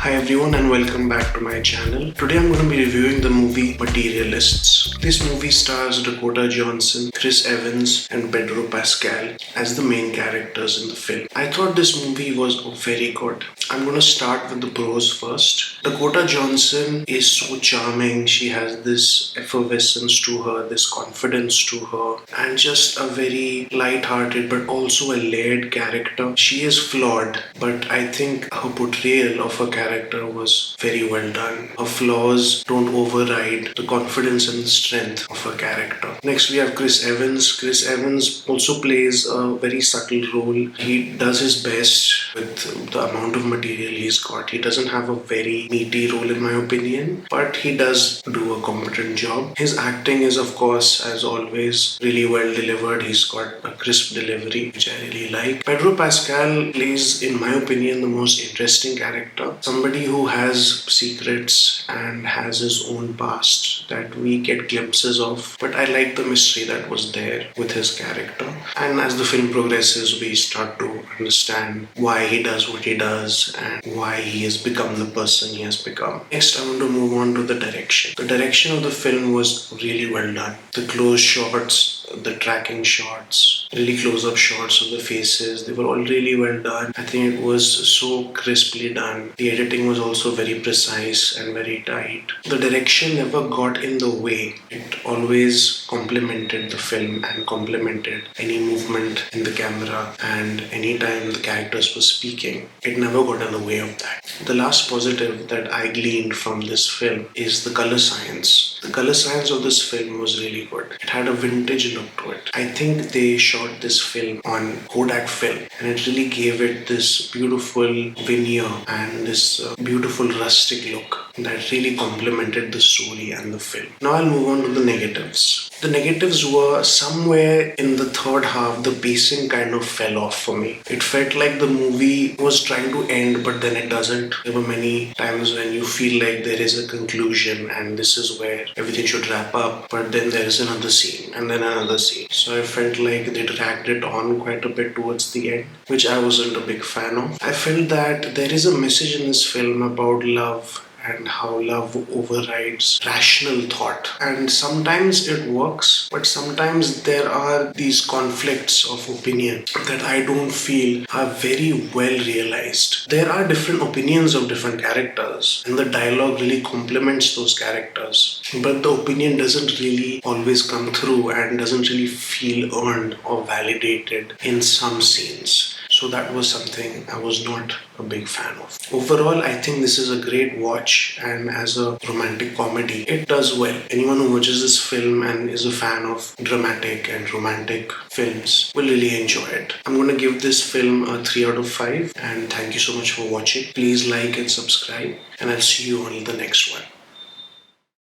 Hi everyone and welcome back to my channel. Today I'm going to be reviewing the movie Materialists. This movie stars Dakota Johnson, Chris Evans and Pedro Pascal as the main characters in the film. I thought this movie was very good. I'm going to start with the pros first. Dakota Johnson is so charming. She has this effervescence to her, this confidence to her, and just a very light-hearted but also a layered character. She is flawed, but I think her portrayal of her character was very well done. Her flaws don't override the confidence and the strength of her character. Next, we have Chris Evans. Chris Evans also plays a very subtle role. He does his best with the amount of material he's got. He doesn't have a very meaty role in my opinion, but he does do a competent job. His acting is, of course, as always, really well delivered. He's got a crisp delivery, which I really like. Pedro Pascal plays, in my opinion, the most interesting character. Somebody who has secrets and has his own past that we get glimpses of. But I like the mystery that was there with his character. And as the film progresses, we start to understand why he does what he does and why he has become the person he has become. Next, I want to move on to the direction. The direction of the film was really well done. The close shots, the tracking shots, really close-up shots of the faces, they were all really well done. I think it was so crisply done. The editing was also very precise and very tight. The direction never got in the way. It always complemented the film and complemented any movement in the camera, and anytime the characters were speaking, it never got in the way of that. The last positive that I gleaned from this film is the color science. The color science of this film was really good. It had a vintage look to it. I think they shot this film on Kodak film, and it really gave it this beautiful veneer and this beautiful rustic look that really complemented the story and the film. Now I'll move on to the negatives. The negatives were somewhere in the third half, the pacing kind of fell off for me. It felt like the movie was trying to end, but then it doesn't. There were many times when you feel like there is a conclusion and this is where everything should wrap up, but then there is another scene and then another scene. So I felt like they dragged it on quite a bit towards the end, which I wasn't a big fan of. I felt that there is a message in this film about love and how love overrides rational thought. And sometimes it works, but sometimes there are these conflicts of opinion that I don't feel are very well realized. There are different opinions of different characters, and the dialogue really complements those characters. But the opinion doesn't really always come through and doesn't really feel earned or validated in some scenes. So that was something I was not a big fan of. Overall, I think this is a great watch, and as a romantic comedy, it does well. Anyone who watches this film and is a fan of dramatic and romantic films will really enjoy it. I'm going to give this film a 3 out of 5, and thank you so much for watching. Please like and subscribe, and I'll see you on the next one.